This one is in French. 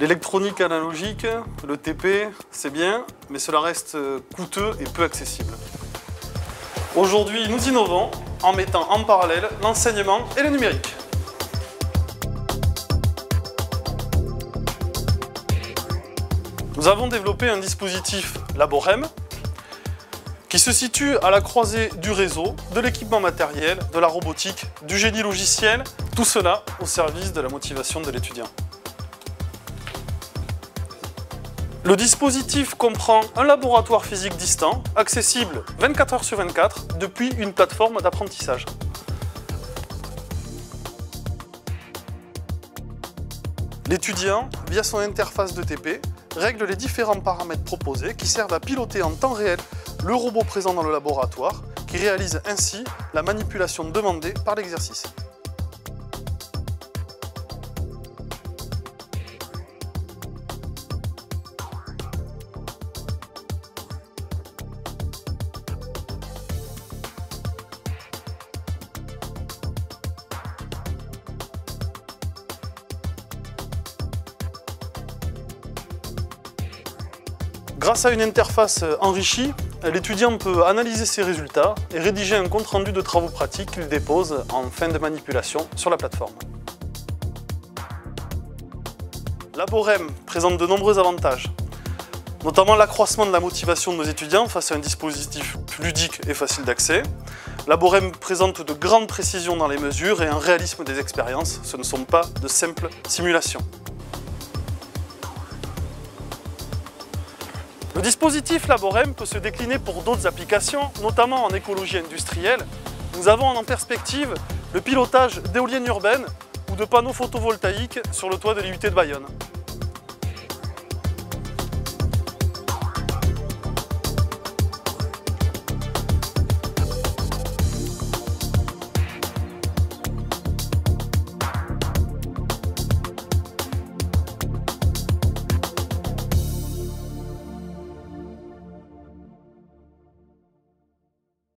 L'électronique analogique, le TP, c'est bien, mais cela reste coûteux et peu accessible. Aujourd'hui, nous innovons en mettant en parallèle l'enseignement et le numérique. Nous avons développé un dispositif Laborem qui se situe à la croisée du réseau, de l'équipement matériel, de la robotique, du génie logiciel, tout cela au service de la motivation de l'étudiant. Le dispositif comprend un laboratoire physique distant, accessible 24 heures sur 24 depuis une plateforme d'apprentissage. L'étudiant, via son interface de TP, règle les différents paramètres proposés qui servent à piloter en temps réel le robot présent dans le laboratoire, qui réalise ainsi la manipulation demandée par l'exercice. Grâce à une interface enrichie, l'étudiant peut analyser ses résultats et rédiger un compte-rendu de travaux pratiques qu'il dépose en fin de manipulation sur la plateforme. Laborem présente de nombreux avantages, notamment l'accroissement de la motivation de nos étudiants face à un dispositif ludique et facile d'accès. Laborem présente de grandes précisions dans les mesures et un réalisme des expériences, ce ne sont pas de simples simulations. Le dispositif Laborem peut se décliner pour d'autres applications, notamment en écologie industrielle. Nous avons en perspective le pilotage d'éoliennes urbaines ou de panneaux photovoltaïques sur le toit de l'IUT de Bayonne.